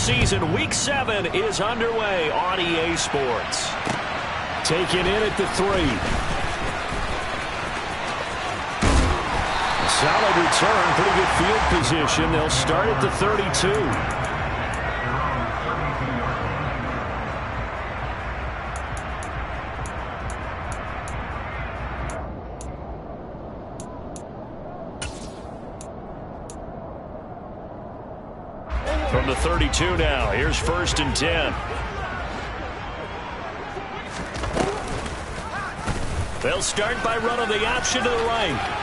season. Week 7 is underway on EA Sports. Taken in at the 3. Solid return, pretty good field position. They'll start at the 32. From the 32 now, here's 1st and 10. They'll start by running the option to the right.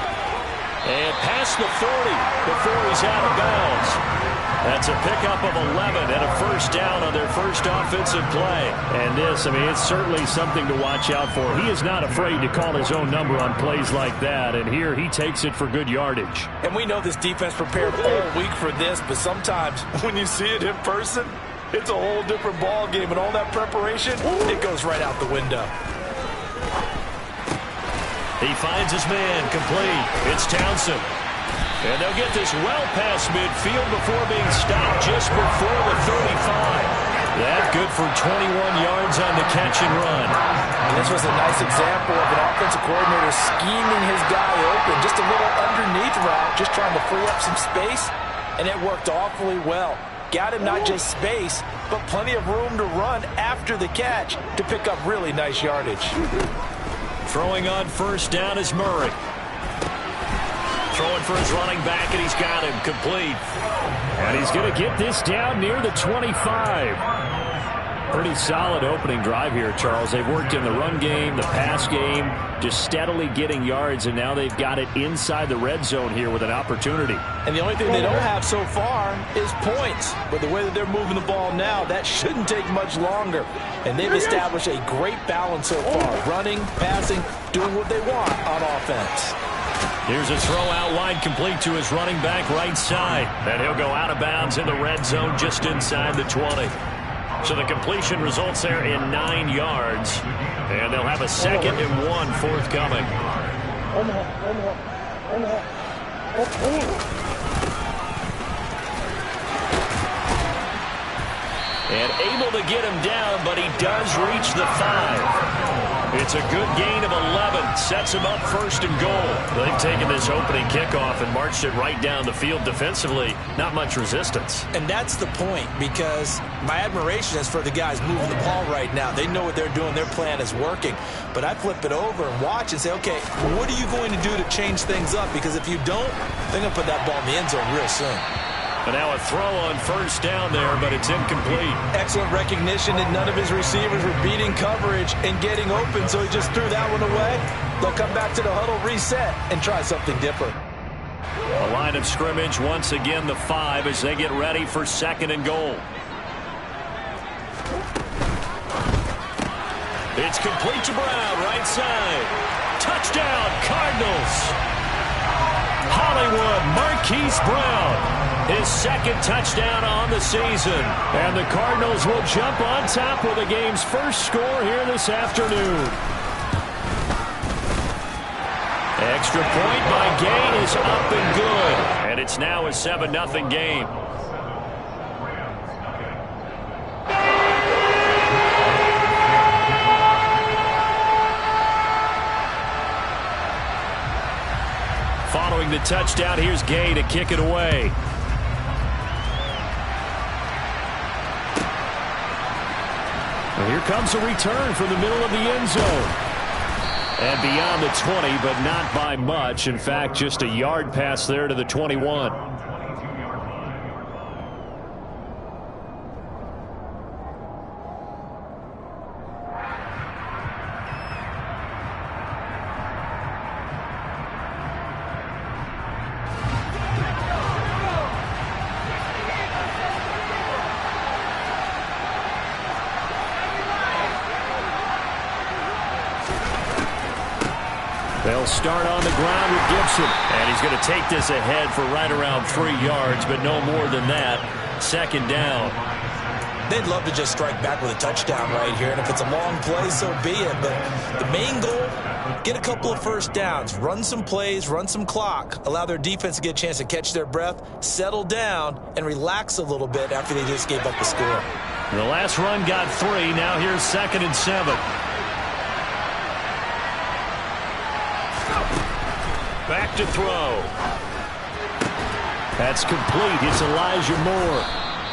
And past the 40 before he's out of bounds. That's a pickup of 11 and a 1st down on their first offensive play. And this, I mean, it's certainly something to watch out for. He is not afraid to call his own number on plays like that. And here he takes it for good yardage. And we know this defense prepared all week for this, but sometimes when you see it in person, it's a whole different ball game. And all that preparation, it goes right out the window. He finds his man complete. It's Townsend. And they'll get this well past midfield before being stopped just before the 35. That good for 21 yards on the catch and run. And this was a nice example of an offensive coordinator scheming his guy open. Just a little underneath route, just trying to free up some space. And it worked awfully well. Got him not just space, but plenty of room to run after the catch to pick up really nice yardage. Throwing on 1st down is Murray. Throwing for his running back, and he's got him complete. And he's going to get this down near the 25. Pretty solid opening drive here, Charles. They've worked in the run game, the pass game, just steadily getting yards, and now they've got it inside the red zone here with an opportunity. And the only thing they don't have so far is points. But the way that they're moving the ball now, that shouldn't take much longer. And they've established a great balance so far. Running, passing, doing what they want on offense. Here's a throw out wide, complete to his running back right side. And he'll go out of bounds in the red zone just inside the 20. So the completion results there in 9 yards. And they'll have a 2nd and 1 forthcoming. And able to get him down, but he does reach the 5. It's a good gain of 11. Sets him up 1st and goal. They've taken this opening kickoff and marched it right down the field defensively. Not much resistance. And that's the point, because my admiration is for the guys moving the ball right now. They know what they're doing. Their plan is working. But I flip it over and watch and say, okay, what are you going to do to change things up? Because if you don't, they're going to put that ball in the end zone real soon. And now a throw on 1st down there, but it's incomplete. Excellent recognition that none of his receivers were beating coverage and getting open, so he just threw that one away. They'll come back to the huddle, reset, and try something different. A line of scrimmage, once again the 5 as they get ready for 2nd and goal. It's complete to Brown, right side. Touchdown, Cardinals. Hollywood Marquise Brown. His 2nd touchdown on the season. And the Cardinals will jump on top with the game's first score here this afternoon. Extra point by Gain is up and good. And it's now a 7-0 game. Following the touchdown, here's Gay to kick it away. And here comes a return from the middle of the end zone. And beyond the 20, but not by much. In fact, just a yard pass there to the 21. They'll start on the ground with Gibson. And he's going to take this ahead for right around 3 yards, but no more than that. 2nd down. They'd love to just strike back with a touchdown right here, and if it's a long play, so be it. But the main goal, get a couple of first downs, run some plays, run some clock, allow their defense to get a chance to catch their breath, settle down, and relax a little bit after they just gave up the score. The last run got 3. Now here's 2nd and 7. Back to throw. That's complete. It's Elijah Moore.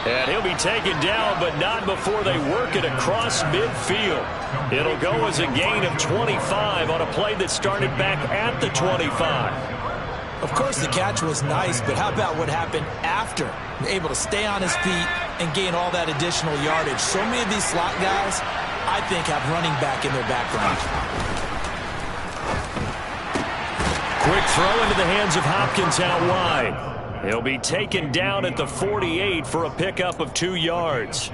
And he'll be taken down, but not before they work it across midfield. It'll go as a gain of 25 on a play that started back at the 25. Of course, the catch was nice, but how about what happened after? Able to stay on his feet and gain all that additional yardage. So many of these slot guys, I think, have running back in their background. Quick throw into the hands of Hopkins out wide. He'll be taken down at the 48 for a pickup of 2 yards.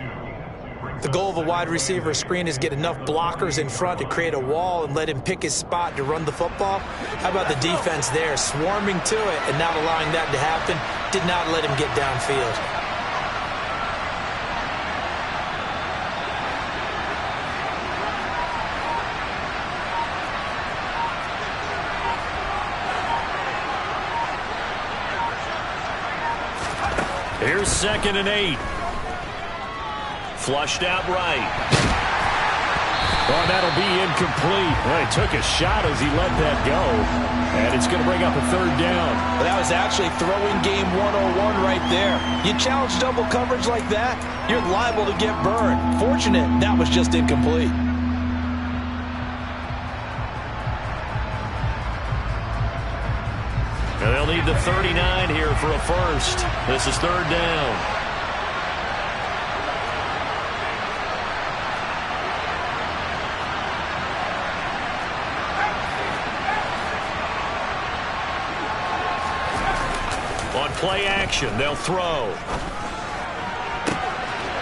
The goal of a wide receiver screen is get enough blockers in front to create a wall and let him pick his spot to run the football. How about the defense there, swarming to it and not allowing that to happen? Did not let him get downfield. Here's 2nd and 8. Flushed out right. Oh, that'll be incomplete. Well, he took a shot as he let that go. And it's going to bring up a 3rd down. Well, that was actually throwing game 101 right there. You challenge double coverage like that, you're liable to get burned. Fortunate, that was just incomplete. They'll need the 39 here for a first. This is 3rd down. On play action, they'll throw.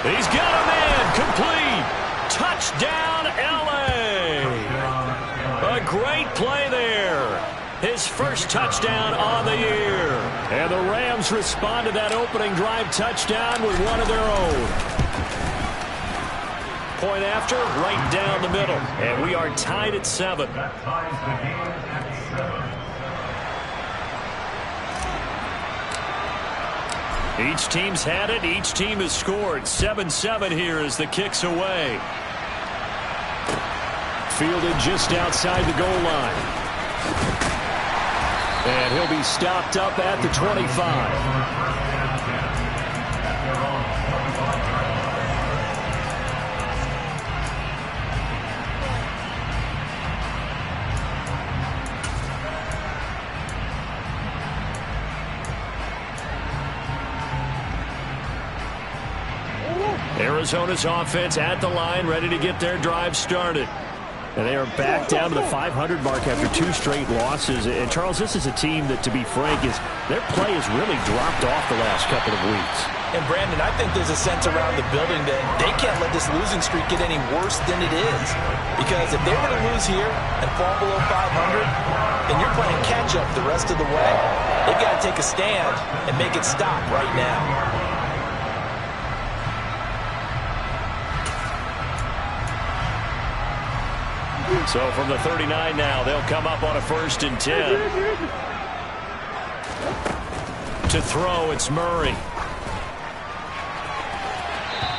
He's got a man. Complete. Touchdown, L.A. A great play there. His first touchdown on the year. And the Rams respond to that opening drive touchdown with one of their own. Point after, right down the middle. And we are tied at 7. Each team's had it. Each team has scored. 7-7 here as the kick's away. Fielded just outside the goal line. And he'll be stopped up at the 25. Arizona's offense at the line, ready to get their drive started. And they are back down to the 500 mark after 2 straight losses. And, Charles, this is a team that, to be frank, their play has really dropped off the last couple of weeks. And, Brandon, I think there's a sense around the building that they can't let this losing streak get any worse than it is. Because if they were to lose here and fall below 500, then you're playing catch-up the rest of the way. They've got to take a stand and make it stop right now. So from the 39 now, they'll come up on a 1st and 10. To throw, it's Murray.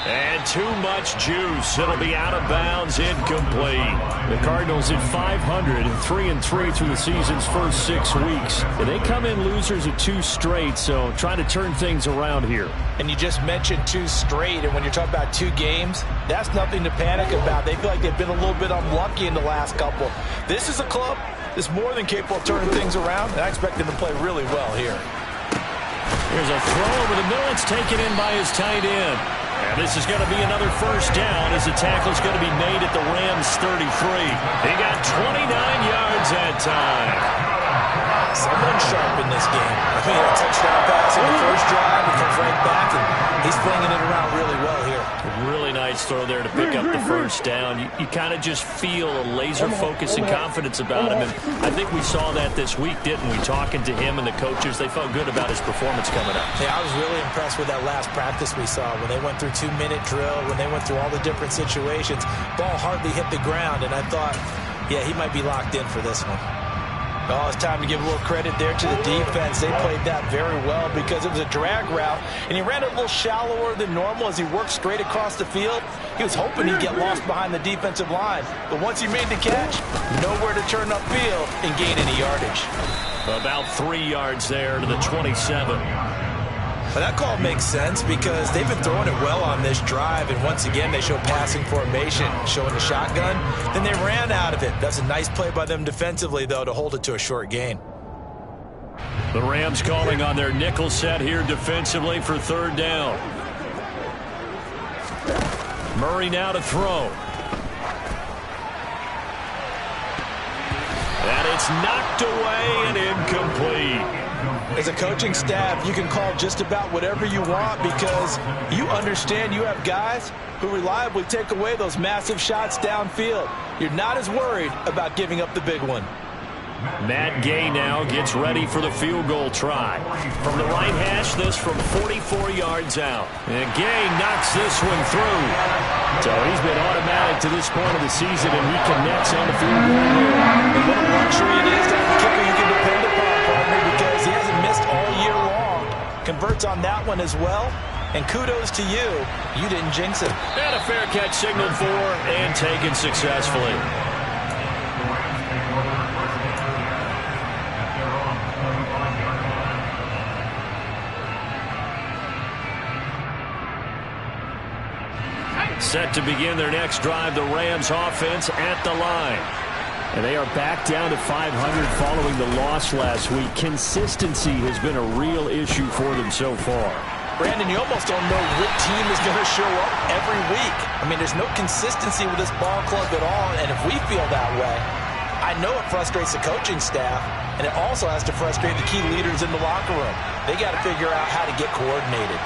And too much juice. It'll be out of bounds, incomplete. The Cardinals at 500 and 3-3 through the season's first 6 weeks. And they come in losers of 2 straight, so trying to turn things around here. And you just mentioned 2 straight, and when you're talking about 2 games, that's nothing to panic about. They feel like they've been a little bit unlucky in the last couple. This is a club that's more than capable of turning things around, and I expect them to play really well here. Here's a throw over the middle. It's taken in by his tight end. And this is going to be another 1st down as the tackle's going to be made at the Rams' 33. He got 29 yards that time. Someone sharp in this game. I mean, a touchdown pass in the first drive. He comes right back, and he's flinging it around really well here. Really nice nice throw there to pick up the first down. You kind of just feel a laser focus and confidence about him. And I think we saw that this week, didn't we? Talking to him and the coaches, they felt good about his performance coming up. Yeah, I was really impressed with that last practice we saw when they went through 2-minute drill, when they went through all the different situations. Ball hardly hit the ground, and I thought, yeah, he might be locked in for this one. Oh, it's time to give a little credit there to the defense. They played that very well because it was a drag route, and he ran it a little shallower than normal as he worked straight across the field. He was hoping he'd get lost behind the defensive line, but once he made the catch, nowhere to turn upfield and gain any yardage. About 3 yards there to the 27. But that call makes sense because they've been throwing it well on this drive, and once again they show passing formation, showing the shotgun. Then they ran out of it. That's a nice play by them defensively, though, to hold it to a short gain. The Rams calling on their nickel set here defensively for third down. Murray now to throw. And it's knocked away and incomplete. As a coaching staff, you can call just about whatever you want because you understand you have guys who reliably take away those massive shots downfield. You're not as worried about giving up the big one. Matt Gay now gets ready for the field goal try. From the right hash, this from 44 yards out. And Gay knocks this one through. So he's been automatic to this point of the season, and he connects on the field goal here. And what a luxury it is to have a kicker you can depend upon, partner, because he hasn't missed all year long. Converts on that one as well. And kudos to you. You didn't jinx it. And a fair catch signaled for and taken successfully. Set to begin their next drive, the Rams offense at the line. And they are back down to 500 following the loss last week. Consistency has been a real issue for them so far. Brandon, you almost don't know what team is going to show up every week. I mean, there's no consistency with this ball club at all, and if we feel that way, I know it frustrates the coaching staff, and it also has to frustrate the key leaders in the locker room. They got to figure out how to get coordinated.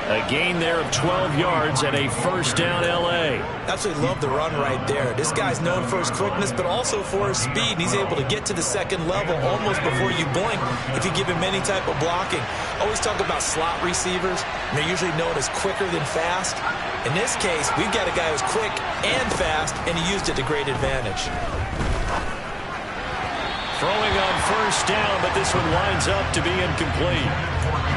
A gain there of 12 yards and a first down L.A. Absolutely love the run right there. This guy's known for his quickness, but also for his speed. And he's able to get to the second level almost before you blink if you give him any type of blocking. Always talk about slot receivers. And they're usually known as quicker than fast. In this case, we've got a guy who's quick and fast, and he used it to great advantage. Throwing on first down, but this one winds up to be incomplete.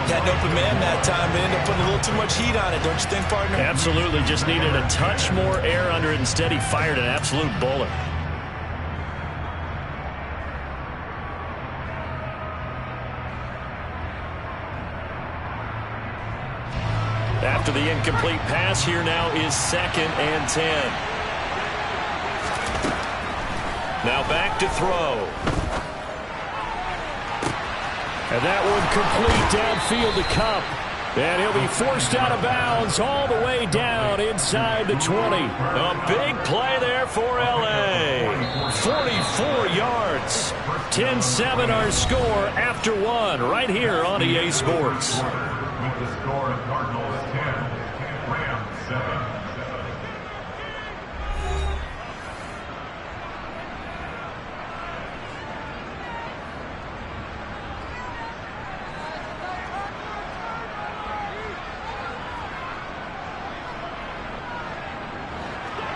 Had an open man that time. They ended up putting a little too much heat on it, don't you think, partner? Absolutely. Just needed a touch more air under it. Instead, he fired an absolute bullet. After the incomplete pass, here now is 2nd and 10. Now back to throw. And that one complete downfield to Cup. And he'll be forced out of bounds all the way down inside the 20. A big play there for L.A. 44 yards. 10-7 our score after one right here on EA Sports. With the score of Cardinals 10, Rams 7.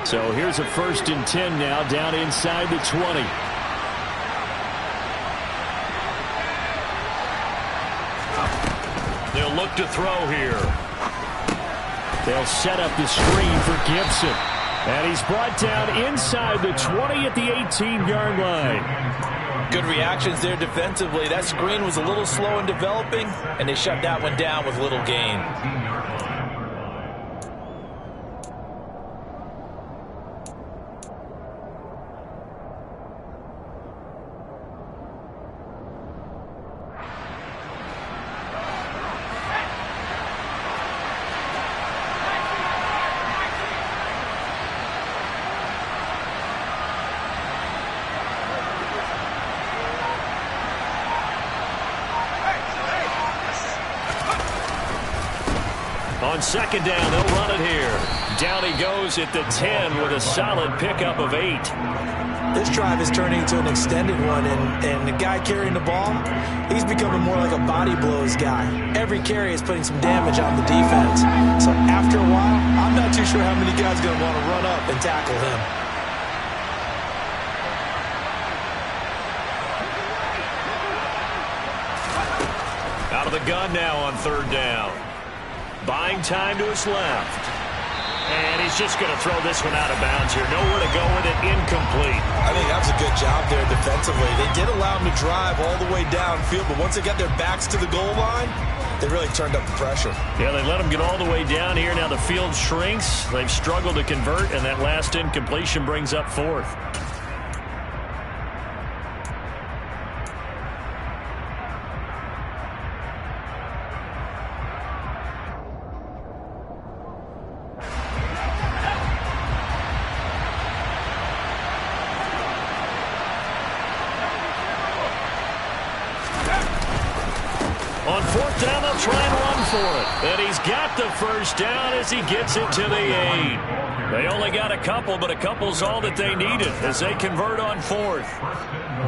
So here's a 1st and 10 now down inside the 20. They'll look to throw here. They'll set up the screen for Gibson. And he's brought down inside the 20 at the 18-yard line. Good reactions there defensively. That screen was a little slow in developing, and they shut that one down with little gain. On second down, they'll run it here. Down he goes at the 10 with a solid pickup of 8. This drive is turning into an extended one, and the guy carrying the ball, he's becoming more like a body blows guy. Every carry is putting some damage on the defense. So after a while, I'm not too sure how many guys are going to want to run up and tackle him. Out of the gun now on third down. Buying time to his left. And he's just going to throw this one out of bounds here. Nowhere to go with it. Incomplete. I think that was a good job there defensively. They did allow him to drive all the way downfield, but once they got their backs to the goal line, they really turned up the pressure. Yeah, they let him get all the way down here. Now the field shrinks. They've struggled to convert, and that last incompletion brings up fourth. On fourth down, they'll try and run for it. And he's got the first down as he gets it to the 8. They only got a couple, but a couple's all that they needed as they convert on fourth.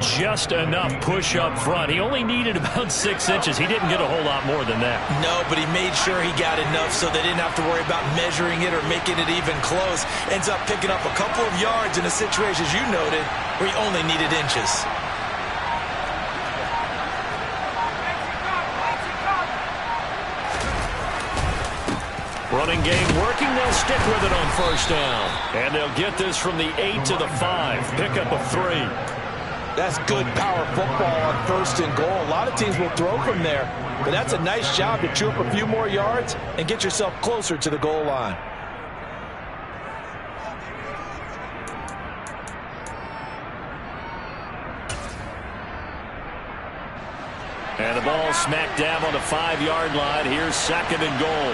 Just enough push up front. He only needed about 6 inches. He didn't get a whole lot more than that. No, but he made sure he got enough so they didn't have to worry about measuring it or making it even close. Ends up picking up a couple of yards in a situation, as you noted, where he only needed inches. Running game working. They'll stick with it on first down. And they'll get this from the 8 to the 5. Pickup of 3. That's good power football on first and goal. A lot of teams will throw from there, but that's a nice job to chew up a few more yards and get yourself closer to the goal line. And the ball smack dab on the 5-yard line. Here's second and goal.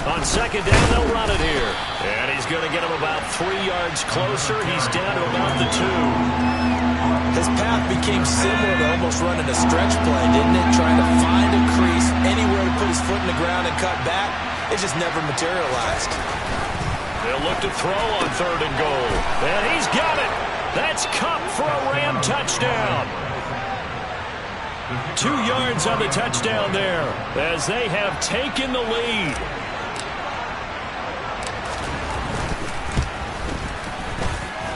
On second down, they'll run it here. And he's going to get him about 3 yards closer. He's down to about the 2. His path became similar to almost running a stretch play, didn't it? Trying to find a crease, anywhere to put his foot in the ground and cut back. It just never materialized. They'll look to throw on third and goal. And he's got it. That's Cup for a Ram touchdown. 2 yards on the touchdown there as they have taken the lead.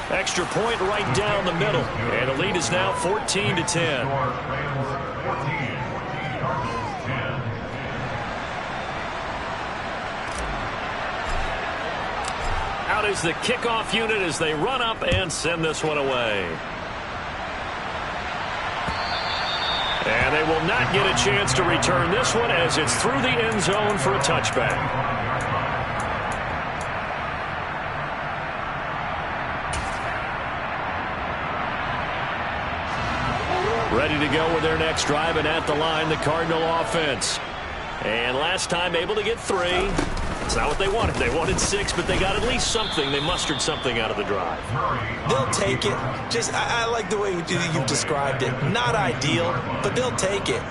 Extra point right down the middle. And the lead is now 14-10. Out is the kickoff unit as they run up and send this one away. And they will not get a chance to return this one as it's through the end zone for a touchback. Ready to go with their next drive, and at the line, the Cardinal offense. And last time able to get 3. It's not what they wanted. They wanted 6, but they got at least something. They mustered something out of the drive. They'll take it. I like the way you've described it. Not ideal, but they'll take it.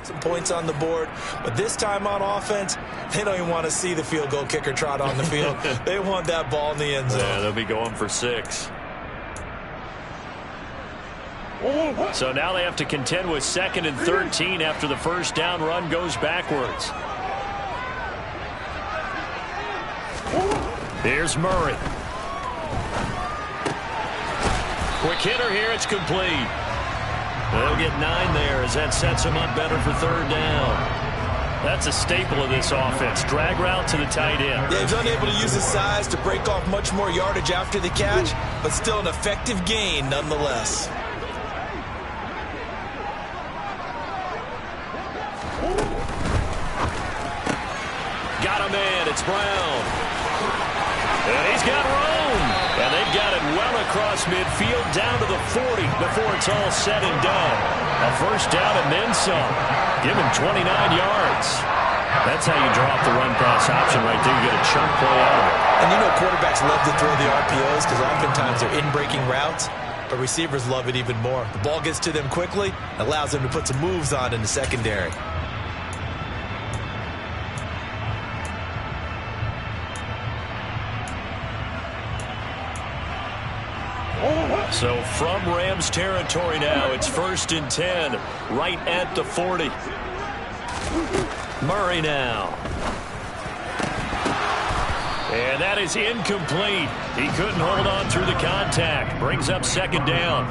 Some points on the board, but this time on offense, they don't even want to see the field goal kicker trot on the field. They want that ball in the end zone. Yeah, they'll be going for 6. So now they have to contend with 2nd and 13 after the first down run goes backwards. Here's Murray. Quick hitter here, it's complete. They'll get 9 there as that sets them up better for third down. That's a staple of this offense. Drag route to the tight end. Yeah, he's unable to use his size to break off much more yardage after the catch, but still an effective gain nonetheless. got a man. It's Brown. And he's got room. And they've got it well across midfield down to the 40 before it's all said and done. A first down and then some. Give him 29 yards. That's how you drop the run-pass option right there. You get a chunk play out of it. And you know quarterbacks love to throw the RPOs because oftentimes they're in-breaking routes, but receivers love it even more. The ball gets to them quickly, allows them to put some moves on in the secondary. So from Rams territory now, it's 1st and 10, right at the 40. Murray now. And that is incomplete. He couldn't hold on through the contact. Brings up 2nd down.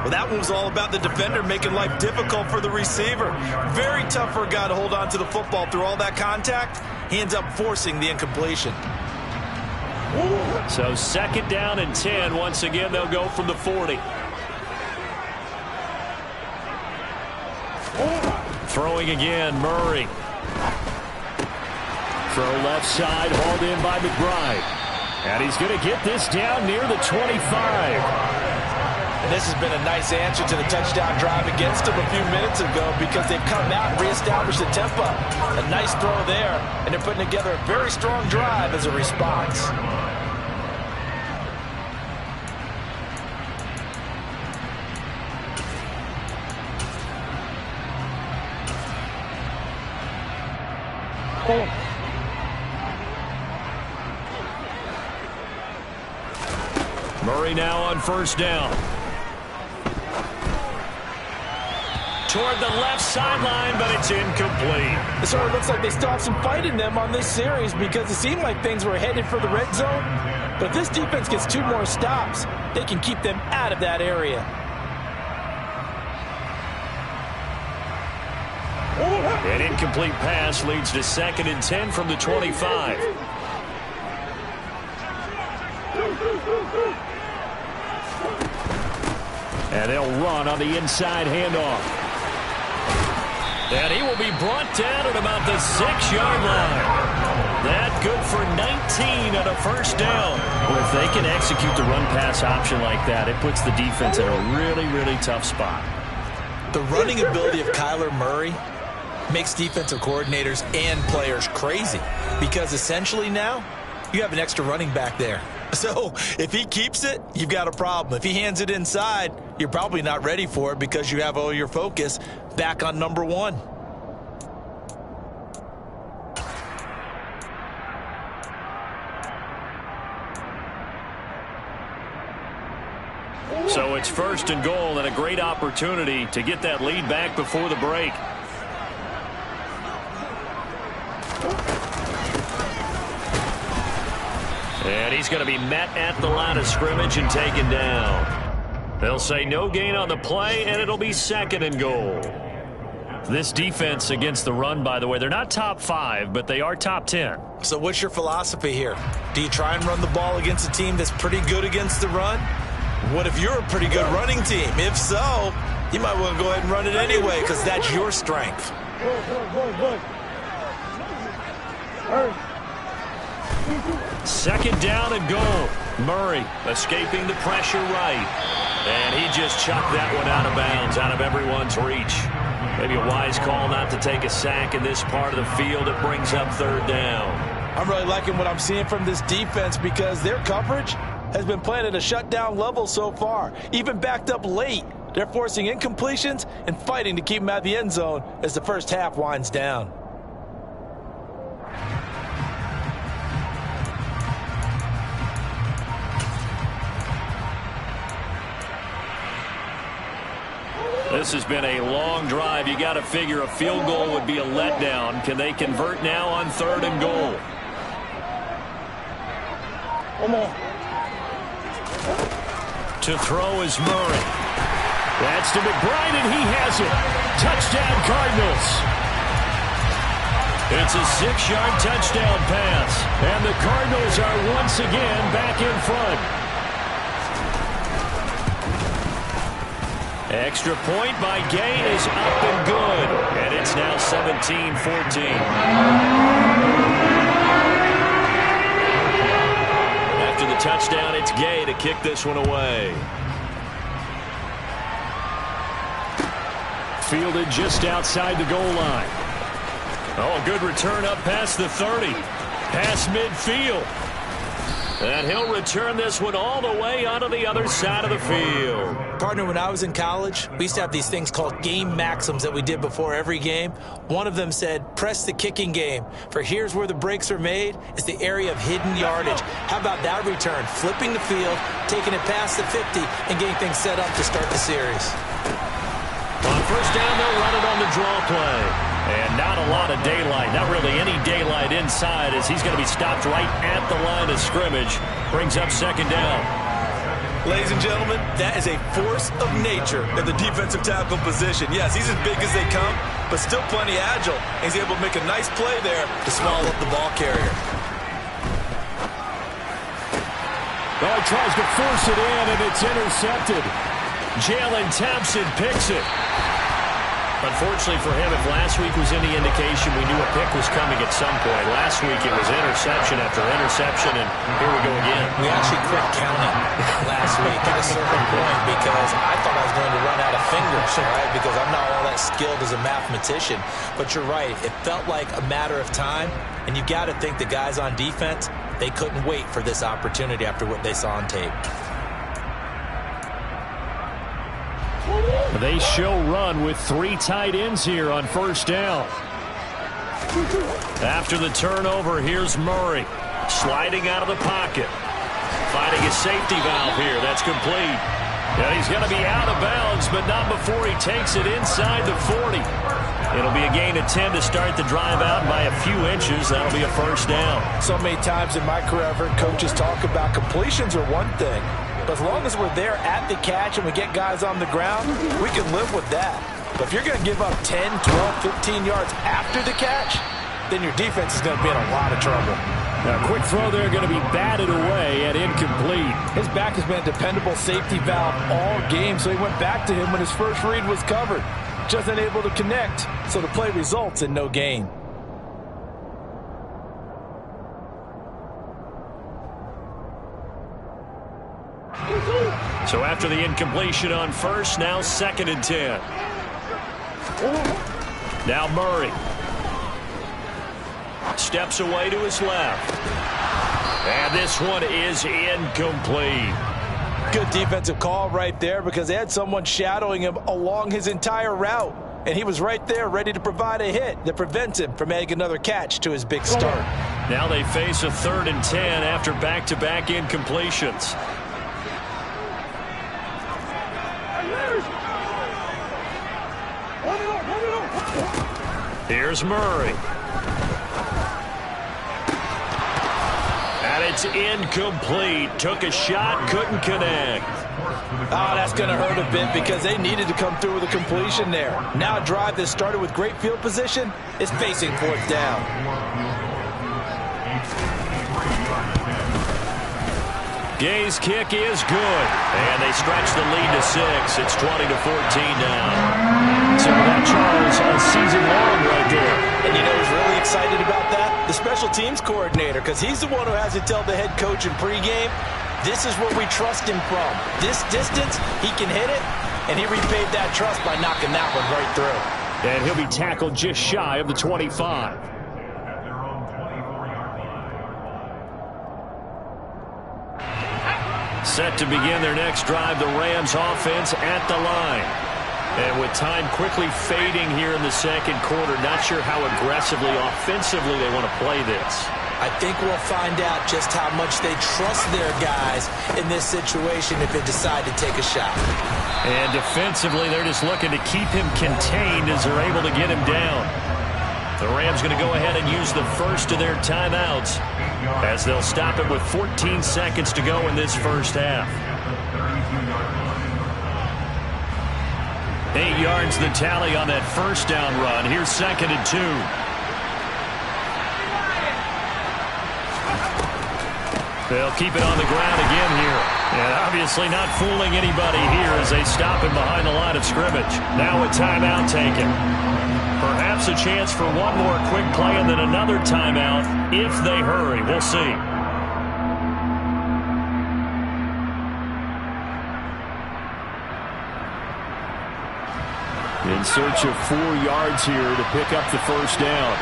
Well, that one was all about the defender making life difficult for the receiver. Very tough for a guy to hold on to the football through all that contact. He ends up forcing the incompletion. So 2nd down and 10. Once again, they'll go from the 40. Throwing again, Murray. Throw left side, hauled in by McBride. And he's going to get this down near the 25. And this has been a nice answer to the touchdown drive against them a few minutes ago because they've come out and reestablished the tempo. A nice throw there, and they're putting together a very strong drive as a response. Murray now on 1st down. Toward the left sideline, but it's incomplete. It sort of looks like they still have some fight in them on this series because it seemed like things were headed for the red zone. But if this defense gets 2 more stops, they can keep them out of that area. An incomplete pass leads to 2nd and 10 from the 25. And they'll run on the inside handoff. And he will be brought down at about the 6-yard line. That good for 19 on a 1st down. Well, if they can execute the run-pass option like that, it puts the defense in a really, really tough spot. The running ability of Kyler Murray makes defensive coordinators and players crazy because essentially now you have an extra running back there. So if he keeps it, you've got a problem. If he hands it inside, you're probably not ready for it because you have all your focus back on number 1. So it's 1st and goal and a great opportunity to get that lead back before the break. And he's going to be met at the line of scrimmage and taken down. They'll say no gain on the play, and it'll be 2nd and goal. This defense against the run, by the way, they're not top 5, but they are top 10. So what's your philosophy here? Do you try and run the ball against a team that's pretty good against the run? What if you're a pretty good running team? If so, you might want to go ahead and run it anyway because that's your strength. 2nd down and goal. Murray escaping the pressure right. And he just chucked that one out of bounds, out of everyone's reach. Maybe a wise call not to take a sack in this part of the field. It brings up 3rd down. I'm really liking what I'm seeing from this defense because their coverage has been playing at a shutdown level so far. Even backed up late, they're forcing incompletions and fighting to keep them out of the end zone as the first half winds down. This has been a long drive. You got to figure a field goal would be a letdown. Can they convert now on 3rd and goal? To throw is Murray. That's to McBride, and he has it. Touchdown, Cardinals. It's a 6-yard touchdown pass, and the Cardinals are once again back in front. Extra point by Gay is up and good, and it's now 17-14. touchdown. It's Gay to kick this one away. Fielded just outside the goal line. Oh, a good return up past the 30. Past midfield. And he'll return this one all the way onto the other side of the field. Partner, when I was in college, we used to have these things called game maxims that we did before every game. One of them said, press the kicking game. For here's where the breaks are made. It's the area of hidden yardage. How about that return? Flipping the field, taking it past the 50, and getting things set up to start the series. On first down, they'll run it on the draw play. And not a lot of daylight, not really any daylight inside, as he's going to be stopped right at the line of scrimmage. Brings up second down. Ladies and gentlemen, that is a force of nature at the defensive tackle position. Yes, he's as big as they come, but still plenty agile. He's able to make a nice play there to swallow up the ball carrier. Oh, he tries to force it in, and it's intercepted. Jalen Thompson picks it. Unfortunately for him, if last week was any indication, we knew a pick was coming at some point. Last week it was interception after interception, and here we go again. We actually quit counting last week at a certain point because I thought I was going to run out of fingers, right? Because I'm not all that skilled as a mathematician. But you're right. It felt like a matter of time, and you got to think the guys on defense, they couldn't wait for this opportunity after what they saw on tape. They show run with 3 tight ends here on first down. After the turnover, here's Murray. Sliding out of the pocket. Finding a safety valve here. That's complete. And he's going to be out of bounds, but not before he takes it inside the 40. It'll be a gain of 10 to start the drive out by a few inches. That'll be a first down. So many times in my career, I've heard coaches talk about completions are one thing. But as long as we're there at the catch and we get guys on the ground, we can live with that. But if you're going to give up 10, 12, 15 yards after the catch, then your defense is going to be in a lot of trouble. Now, a quick throw there going to be batted away and incomplete. His back has been a dependable safety valve all game, so he went back to him when his first read was covered. Just unable to connect, so the play results in no gain. So after the incompletion on first, now 2nd and 10. Now Murray. Steps away to his left. And this one is incomplete. Good defensive call right there because they had someone shadowing him along his entire route. And he was right there ready to provide a hit that prevents him from adding another catch to his big start. Now they face a 3rd and 10 after back-to-back incompletions. Here's Murray. And it's incomplete. Took a shot, couldn't connect. Oh, that's going to hurt a bit because they needed to come through with a completion there. Now a drive that started with great field position is facing 4th down. Gay's kick is good. And they stretch the lead to 6. It's 20-14 now. So that, Charles, all season long right there. And you know who's really excited about that? The special teams coordinator, because he's the one who has to tell the head coach in pregame, this is where we trust him from. This distance, he can hit it, and he repaid that trust by knocking that one right through. And he'll be tackled just shy of the 25. Set to begin their next drive, the Rams offense at the line. And with time quickly fading here in the second quarter, not sure how aggressively, offensively they want to play this. I think we'll find out just how much they trust their guys in this situation if they decide to take a shot. And defensively, they're just looking to keep him contained as they're able to get him down. The Rams going to go ahead and use the first of their timeouts as they'll stop it with 14 seconds to go in this first half. 8 yards the tally on that first down run. Here's 2nd and 2. They'll keep it on the ground again here. And obviously not fooling anybody here as they stop him behind the line of scrimmage. Now a timeout taken. Perhaps a chance for one more quick play and then another timeout if they hurry. We'll see. In search of 4 yards here to pick up the first down.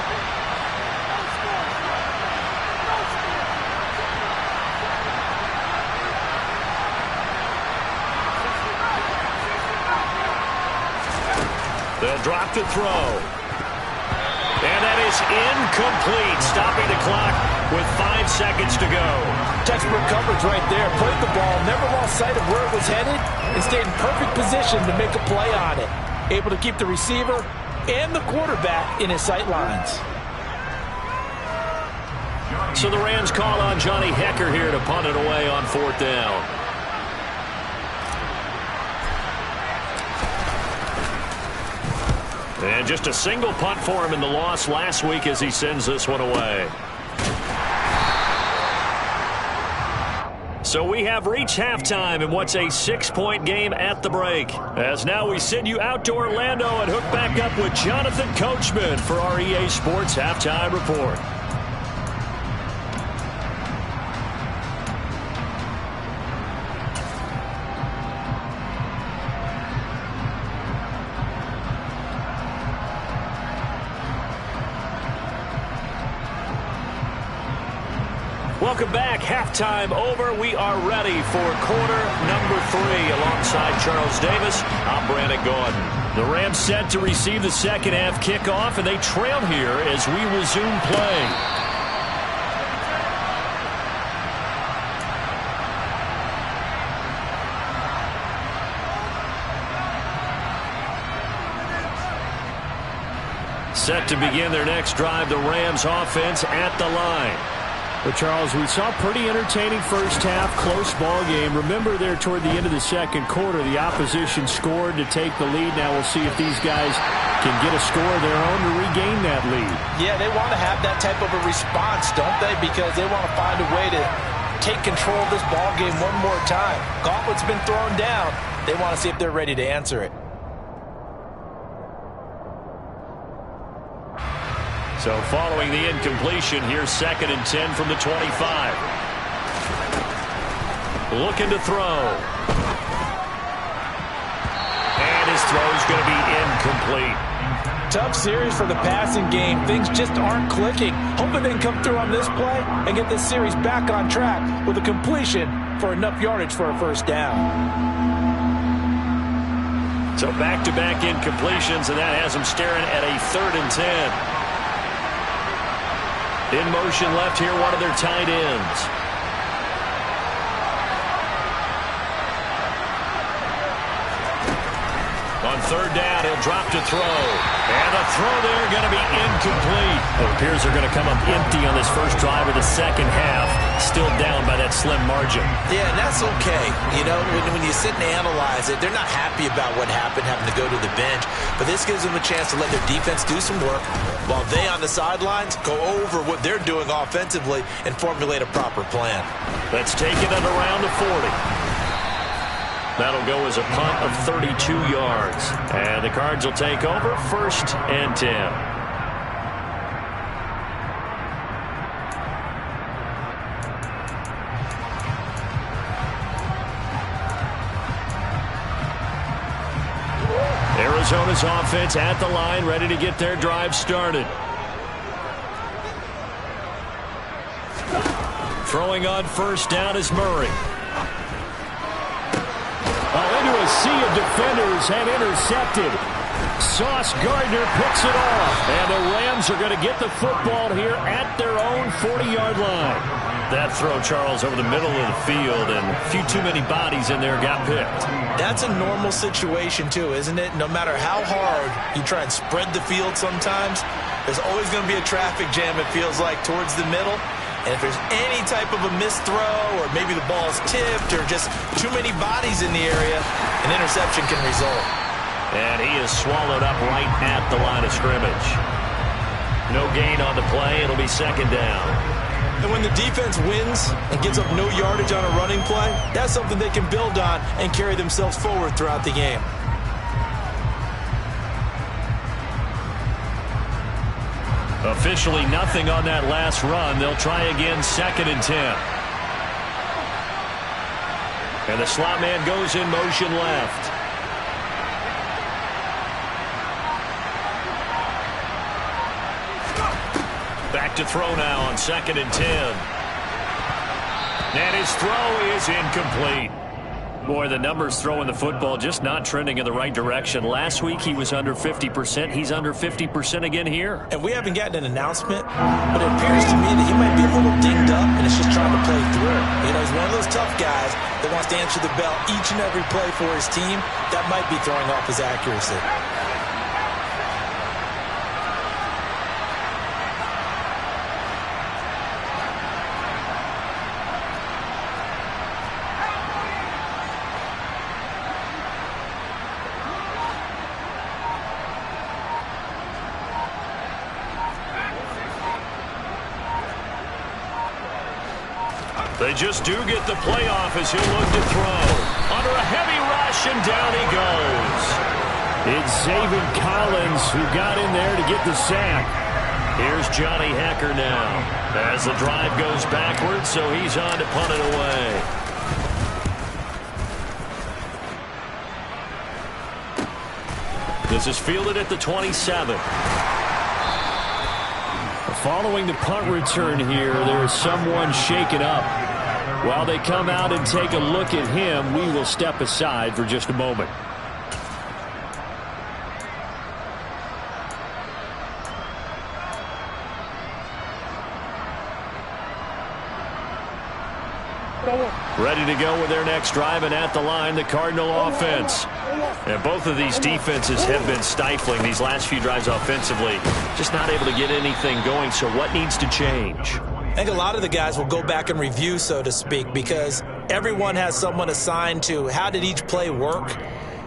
They'll drop to throw. And that is incomplete, stopping the clock with 5 seconds to go. Textbook coverage right there. Played the ball, never lost sight of where it was headed, and stayed in perfect position to make a play on it. Able to keep the receiver and the quarterback in his sight lines. So the Rams call on Johnny Hecker here to punt it away on 4th down. And just a single punt for him in the loss last week as he sends this one away. So we have reached halftime in what's a 6-point game at the break. As now we send you out to Orlando and hook back up with Jonathan Coachman for our EA Sports Halftime Report. Welcome back. Halftime over. We are ready for quarter number 3. Alongside Charles Davis, I'm Brandon Gordon. The Rams set to receive the second half kickoff, and they trail here as we resume play. Set to begin their next drive, the Rams offense at the line. Well, Charles, we saw a pretty entertaining first half, close ball game. Remember there toward the end of the second quarter, the opposition scored to take the lead. Now we'll see if these guys can get a score of their own to regain that lead. Yeah, they want to have that type of a response, don't they? Because they want to find a way to take control of this ball game one more time. Gauntlet's been thrown down. They want to see if they're ready to answer it. So following the incompletion, here's 2nd and 10 from the 25. Looking to throw. And his throw's going to be incomplete. Tough series for the passing game. Things just aren't clicking. Hoping they can come through on this play and get this series back on track with a completion for enough yardage for a first down. So back-to-back incompletions, and that has them staring at a 3rd and 10. In motion left here, one of their tight ends. On 3rd down, he'll drop to throw. And the throw there going to be incomplete. It appears they're going to come up empty on this first drive of the second half. Still down by that slim margin. Yeah, and that's okay. You know, when you sit and analyze it, they're not happy about what happened, having to go to the bench. But this gives them a chance to let their defense do some work while they on the sidelines go over what they're doing offensively and formulate a proper plan. Let's take it at around the 40. That'll go as a punt of 32 yards. And the Cards will take over 1st and 10. Arizona's offense at the line, ready to get their drive started. Throwing on 1st down is Murray. Into a sea of defenders and intercepted. Sauce Gardner picks it off. And the Rams are going to get the football here at their own 40-yard line. That throw, Charles, over the middle of the field, and a few too many bodies in there got picked. That's a normal situation, too, isn't it? No matter how hard you try and spread the field sometimes, there's always going to be a traffic jam, it feels like, towards the middle. And if there's any type of a missed throw, or maybe the ball's tipped, or just too many bodies in the area, an interception can result. And he is swallowed up right at the line of scrimmage. No gain on the play. It'll be 2nd down. And when the defense wins and gets up no yardage on a running play, that's something they can build on and carry themselves forward throughout the game. Officially nothing on that last run. They'll try again 2nd and 10. And the slot man goes in motion left. to throw now on 2nd and 10. And his throw is incomplete. Boy, the numbers throwing the football just not trending in the right direction. Last week he was under 50%. He's under 50% again here. And we haven't gotten an announcement, but it appears to me that he might be a little dinged up and is just trying to play through. You know, he's one of those tough guys that wants to answer the bell each and every play for his team. That might be throwing off his accuracy. They just do get the playoff as he'll look to throw. Under a heavy rush, and down he goes. It's Zaven Collins who got in there to get the sack. Here's Johnny Hecker now. As the drive goes backwards, so he's on to punt it away. This is fielded at the 27. Following the punt return here, there is someone shaken up. While they come out and take a look at him, we will step aside for just a moment. Ready to go with their next drive, and at the line, the Cardinal offense. And both of these defenses have been stifling these last few drives offensively. Just not able to get anything going, so what needs to change? I think a lot of the guys will go back and review, so to speak, because everyone has someone assigned to how did each play work.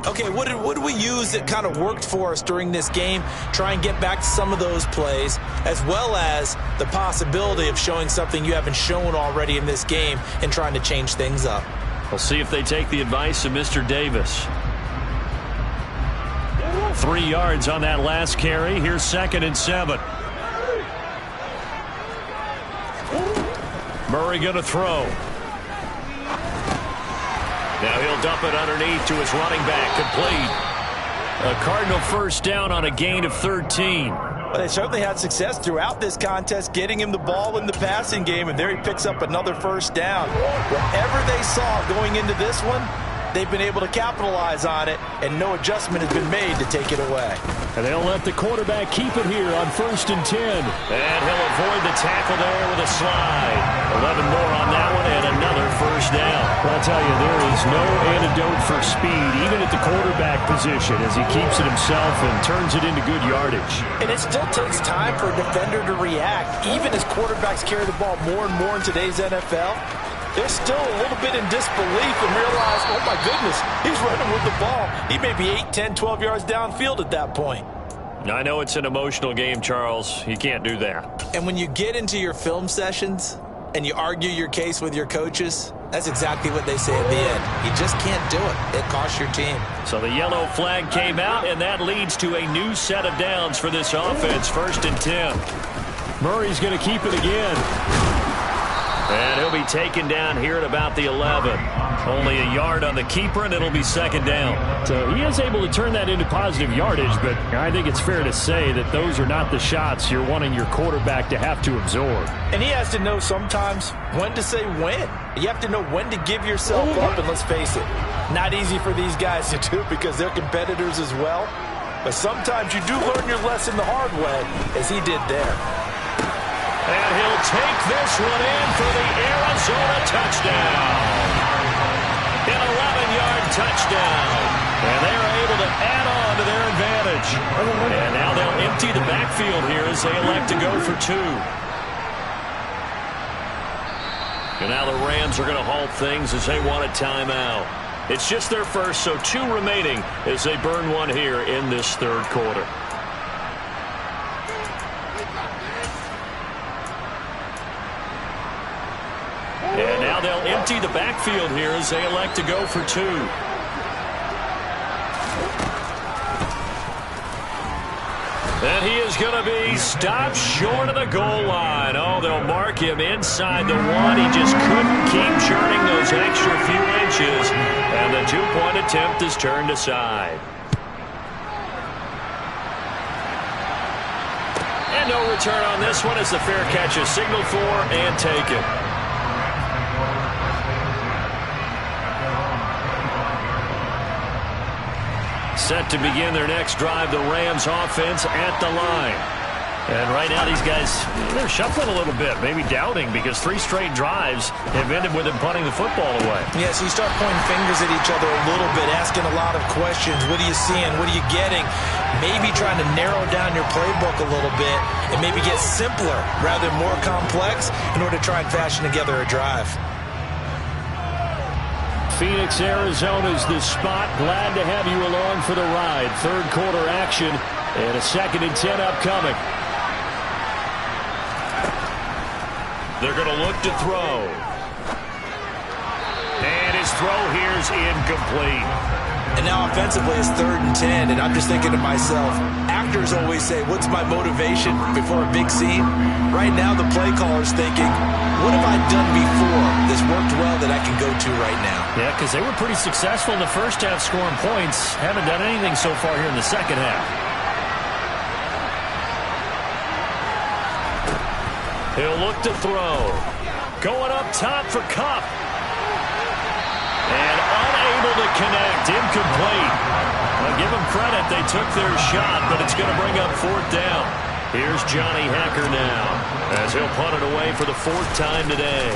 Okay, what did we use that kind of worked for us during this game? Try and get back to some of those plays, as well as the possibility of showing something you haven't shown already in this game and trying to change things up. We'll see if they take the advice of Mr. Davis. 3 yards on that last carry. Here's 2nd and 7. Murray going to throw. Now he'll dump it underneath to his running back. Complete. A Cardinal first down on a gain of 13. Well, they certainly had success throughout this contest, getting him the ball in the passing game, and there he picks up another first down. Whatever they saw going into this one, they've been able to capitalize on it, and no adjustment has been made to take it away. And they'll let the quarterback keep it here on 1st and 10. And he'll avoid the tackle there with a slide. 11 more on that one, and another first down. I'll tell you, there is no antidote for speed, even at the quarterback position, as he keeps it himself and turns it into good yardage. And it still takes time for a defender to react, even as quarterbacks carry the ball more and more in today's NFL. They're still a little bit in disbelief and realize, oh my goodness, he's running with the ball. He may be 8, 10, 12 yards downfield at that point. I know it's an emotional game, Charles. You can't do that. And when you get into your film sessions and you argue your case with your coaches, that's exactly what they say at the end. You just can't do it. It costs your team. So the yellow flag came out, and that leads to a new set of downs for this offense. 1st and 10. Murray's going to keep it again. And he'll be taken down here at about the 11. Only a yard on the keeper, and it'll be 2nd down. So he is able to turn that into positive yardage, but I think it's fair to say that those are not the shots you're wanting your quarterback to have to absorb. And he has to know sometimes when to say when. You have to know when to give yourself up, and let's face it, not easy for these guys to do because they're competitors as well. But sometimes you do learn your lesson the hard way, as he did there. And he'll take this one in for the Arizona touchdown. An 11-yard touchdown. And they are able to add on to their advantage. And now they'll empty the backfield here as they elect to go for 2. And now the Rams are going to halt things as they want a timeout. It's just their first, so 2 remaining as they burn one here in this 3rd quarter. And now they'll empty the backfield here as they elect to go for 2. And he is going to be stopped short of the goal line. Oh, they'll mark him inside the 1. He just couldn't keep churning those extra few inches. And the 2-point attempt is turned aside. And no return on this one as the fair catch is signaled for and taken. Set to begin their next drive, the Rams offense at the line. And right now these guys, they're shuffling a little bit, maybe doubting, because 3 straight drives have ended with them punting the football away. Yeah, so you start pointing fingers at each other a little bit, asking a lot of questions. What are you seeing? What are you getting? Maybe trying to narrow down your playbook a little bit and maybe get simpler rather than more complex in order to try and fashion together a drive. Phoenix, Arizona's the spot. Glad to have you along for the ride. Third quarter action and a 2nd and 10 upcoming. They're going to look to throw. And his throw here is incomplete. And now offensively it's 3rd and 10, and I'm just thinking to myself, actors always say, what's my motivation before a big scene? Right now the play caller's thinking, what have I done before that's worked well that I can go to right now? Yeah, because they were pretty successful in the first half scoring points. Haven't done anything so far here in the second half. He'll look to throw. Going up top for Kupp. And unable to connect. Incomplete. Well, give them credit. They took their shot, but it's going to bring up 4th down. Here's Johnny Hacker now as he'll punt it away for the 4th time today.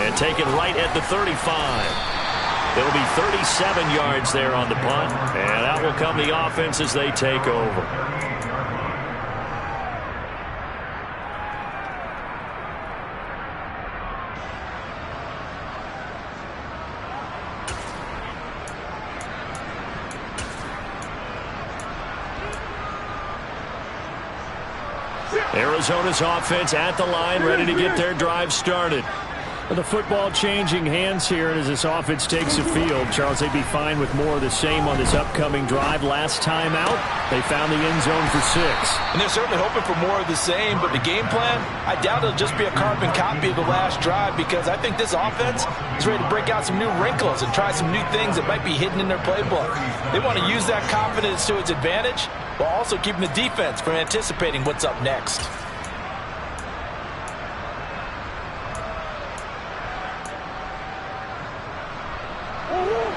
And taken right at the 35. It'll be 37 yards there on the punt, and out will come the offense as they take over. Arizona's offense at the line, ready to get their drive started. The football changing hands here as this offense takes the field. Charles, they'd be fine with more of the same on this upcoming drive. Last time out, they found the end zone for 6. And they're certainly hoping for more of the same, but the game plan, I doubt it'll just be a carbon copy of the last drive, because I think this offense is ready to break out some new wrinkles and try some new things that might be hidden in their playbook. They want to use that confidence to its advantage while also keeping the defense from anticipating what's up next.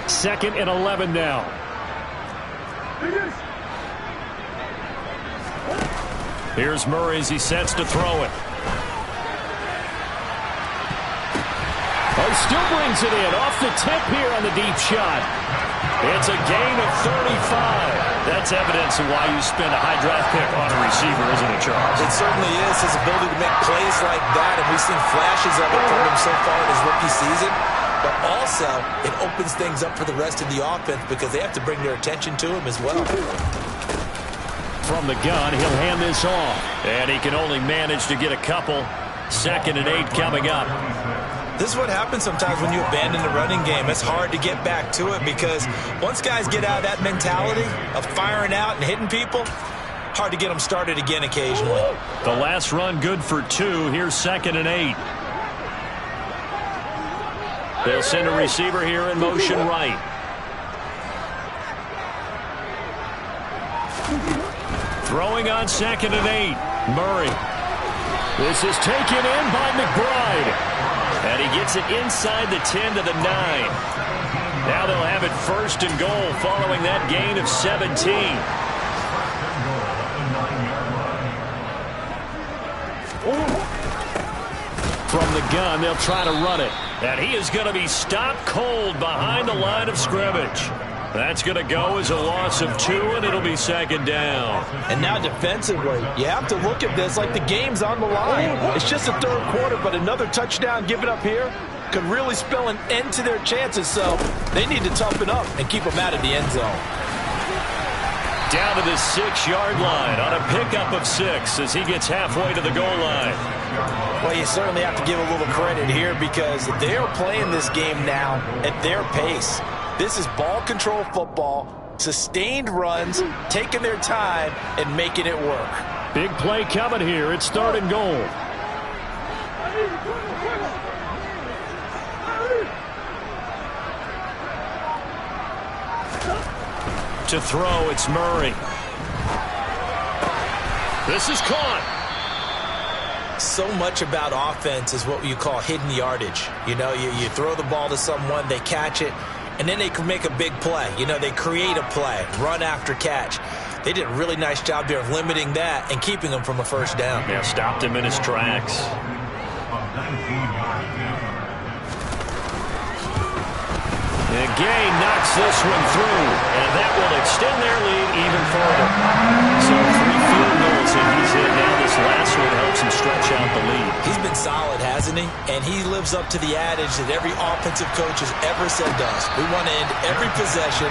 Second and 11 now. Here's Murray as he sets to throw it. Oh, he still brings it in off the tip here on the deep shot. It's a gain of 35. That's evidence of why you spend a high draft pick on a receiver, isn't it, Charles? It certainly is. His ability to make plays like that, and we've seen flashes of it from him so far in his rookie season. But also, it opens things up for the rest of the offense because they have to bring their attention to him as well. From the gun, he'll hand this off. And he can only manage to get a couple. 2nd and 8 coming up. This is what happens sometimes when you abandon the running game. It's hard to get back to it because once guys get out of that mentality of firing out and hitting people, hard to get them started again occasionally. The last run good for 2. Here's 2nd and 8. They'll send a receiver here in motion right. Throwing on 2nd and 8. Murray. This is taken in by McBride. And he gets it inside the 10 to the 9. Now they'll have it 1st and goal following that gain of 17. From the gun, they'll try to run it. And he is going to be stopped cold behind the line of scrimmage. That's going to go as a loss of 2, and it'll be 2nd down. And now defensively, you have to look at this like the game's on the line. It's just the 3rd quarter, but another touchdown given up here could really spell an end to their chances. So they need to toughen up and keep them out of the end zone. Down to the 6-yard line on a pickup of 6 as he gets halfway to the goal line. Well, you certainly have to give a little credit here because they are playing this game now at their pace. This is ball control football, sustained runs, taking their time, and making it work. Big play coming here. It's 3rd and goal. To throw, it's Murray. This is caught. So much about offense is what you call hidden yardage. You know, you throw the ball to someone, they catch it, and then they can make a big play. You know, they create a play, run after catch. They did a really nice job there of limiting that and keeping him from a first down. Yeah, stopped him in his tracks. And Gay knocks this one through, and that will extend their lead even further. So 3 field goals that he's in now. This last one helps him stretch out the lead. He's been solid, hasn't he? And he lives up to the adage that every offensive coach has ever said to us. We want to end every possession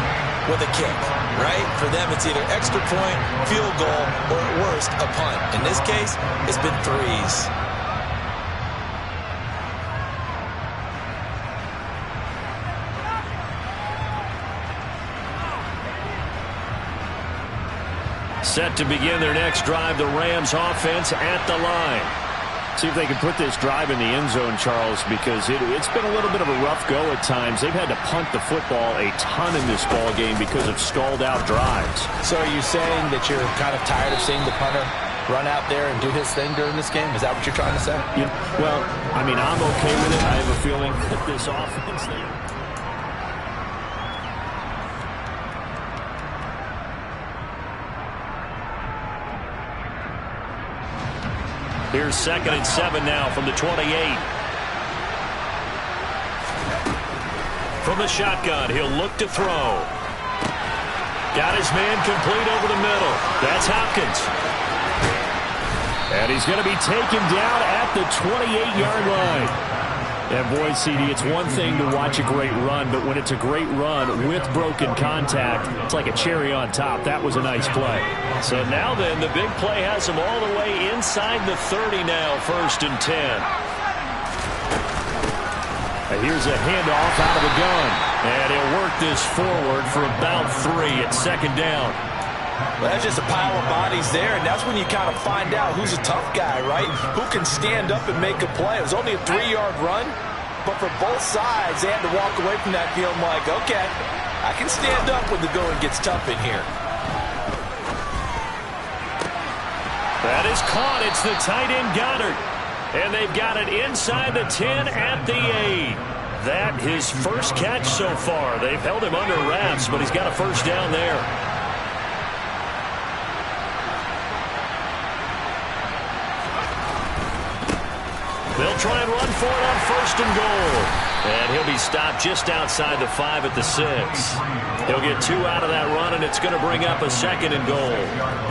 with a kick, right? For them, it's either extra point, field goal, or at worst, a punt. In this case, it's been threes. Set to begin their next drive, the Rams offense at the line. See if they can put this drive in the end zone, Charles, because it's been a little bit of a rough go at times. They've had to punt the football a ton in this ball game because of stalled out drives. So are you saying that you're kind of tired of seeing the punter run out there and do his thing during this game? Is that what you're trying to say? Yeah, well, I mean, I'm okay with it. I have a feeling that this offense... Here's 2nd and 7 now from the 28. From the shotgun, he'll look to throw. Got his man complete over the middle. That's Hopkins. And he's going to be taken down at the 28-yard line. And boy, CD, it's one thing to watch a great run, but when it's a great run with broken contact, it's like a cherry on top. That was a nice play. So now then, the big play has him all the way inside the 30 now, 1st and 10. And here's a handoff out of the gun. And he'll work this forward for about 3 at 2nd down. Well, that's just a pile of bodies there, and that's when you kind of find out who's a tough guy, right? Who can stand up and make a play. It was only a 3-yard run, but for both sides, they had to walk away from that feeling like, okay, I can stand up when the going gets tough in here. That is caught. It's the tight end Goddard. And they've got it inside the 10 at the 8. That his first catch so far. They've held him under wraps, but he's got a first down there. They'll try and run for it on 1st and goal. And he'll be stopped just outside the 5 at the 6. He'll get 2 out of that run, and it's going to bring up a 2nd and goal.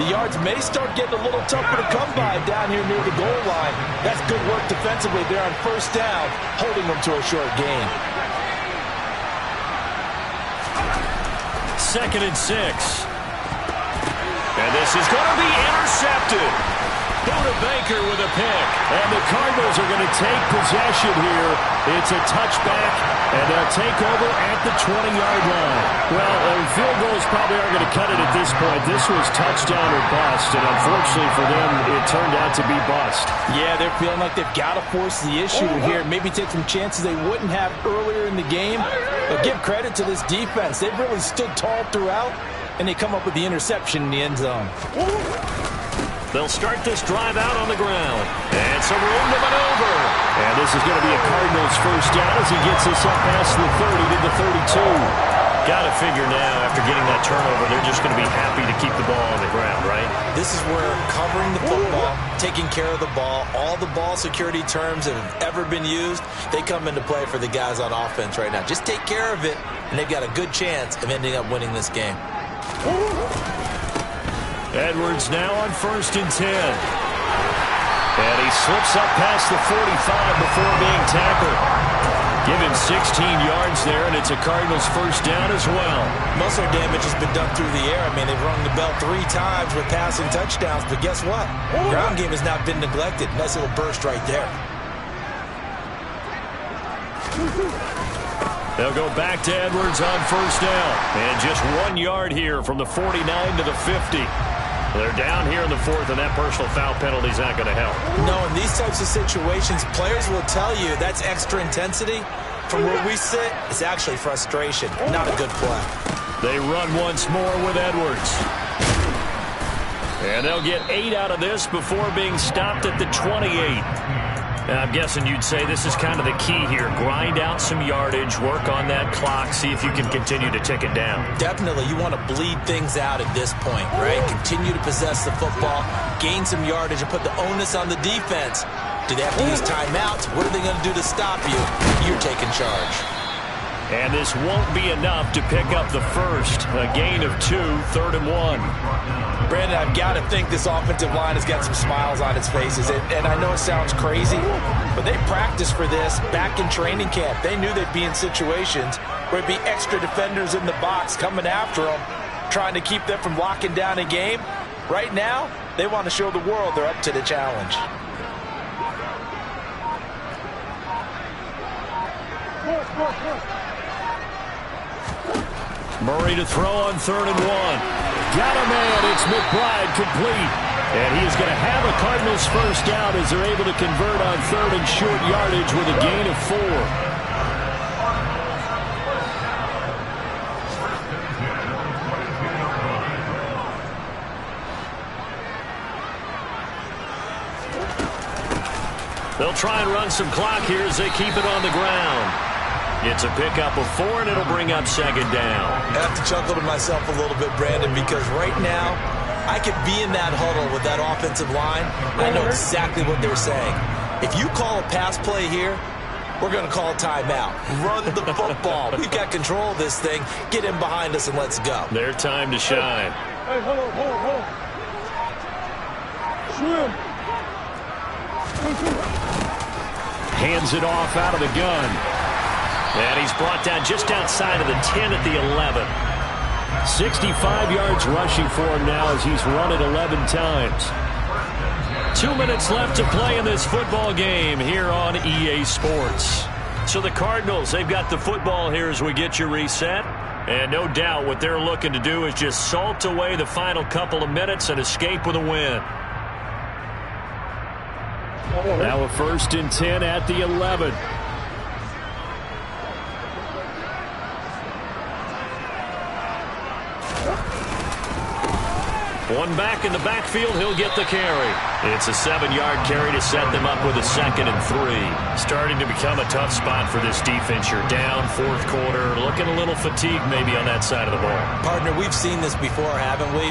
The yards may start getting a little tougher to come by down here near the goal line. That's good work defensively there on 1st down, holding them to a short gain. 2nd and 6. And this is going to be intercepted. Buda Baker with a pick. And the Cardinals are going to take possession here. It's a touchback, and they'll take over at the 20-yard line. Well, field goals probably aren't going to cut it at this point. This was touchdown or bust, and unfortunately for them, it turned out to be bust. Yeah, they're feeling like they've got to force the issue here. Maybe take some chances they wouldn't have earlier in the game. But give credit to this defense. They've really stood tall throughout, and they come up with the interception in the end zone. They'll start this drive out on the ground. And some room to maneuver. And this is going to be a Cardinals first down as he gets this up past the 30 to the 32. Got to figure now, after getting that turnover, they're just going to be happy to keep the ball on the ground, right? This is where covering the football, taking care of the ball, all the ball security terms that have ever been used, they come into play for the guys on offense right now. Just take care of it, and they've got a good chance of ending up winning this game. Edwards now on 1st and 10. And he slips up past the 45 before being tackled. Give him 16 yards there, and it's a Cardinals first down as well. Muscle damage has been done through the air. I mean, they've rung the bell 3 times with passing touchdowns, but guess what? Ground game has not been neglected. Nice little burst right there. They'll go back to Edwards on 1st down. And just 1 yard here from the 49 to the 50. They're down here in the 4th, and that personal foul penalty is not going to help. No, in these types of situations, players will tell you that's extra intensity. From where we sit, it's actually frustration, not a good play. They run once more with Edwards. And they'll get 8 out of this before being stopped at the 28. I'm guessing you'd say this is kind of the key here. Grind out some yardage, work on that clock, see if you can continue to tick it down. Definitely. You want to bleed things out at this point, right? Continue to possess the football, gain some yardage, and put the onus on the defense. Do they have to use timeouts? What are they going to do to stop you? You're taking charge. And this won't be enough to pick up the first. A gain of 2, 3rd and 1. Brandon, I've got to think this offensive line has got some smiles on its faces. And I know it sounds crazy, but they practiced for this back in training camp. They knew they'd be in situations where there'd be extra defenders in the box coming after them, trying to keep them from locking down a game. Right now, they want to show the world they're up to the challenge. Murray to throw on 3rd and 1. Got a man. It's McBride complete. And he is going to have a Cardinals first down as they're able to convert on 3rd and short yardage with a gain of 4. They'll try and run some clock here as they keep it on the ground. It's a pickup of 4, and it'll bring up 2nd down. I have to chuckle to myself a little bit, Brandon, because right now I could be in that huddle with that offensive line. I know exactly what they're saying. If you call a pass play here, we're going to call a timeout. Run the football. We've got control of this thing. Get in behind us and let's go. Their time to shine. Hey, hold on. Swim. Hands it off out of the gun. And he's brought down just outside of the 10 at the 11. 65 yards rushing for him now as he's run it 11 times. 2 minutes left to play in this football game here on EA Sports. So the Cardinals, they've got the football here as we get you reset. And no doubt what they're looking to do is just salt away the final couple of minutes and escape with a win. Now a 1st and 10 at the 11. One back in the backfield, he'll get the carry. It's a 7-yard carry to set them up with a 2nd and 3. Starting to become a tough spot for this defense. You're down 4th quarter, looking a little fatigued maybe on that side of the ball. Partner, we've seen this before, haven't we?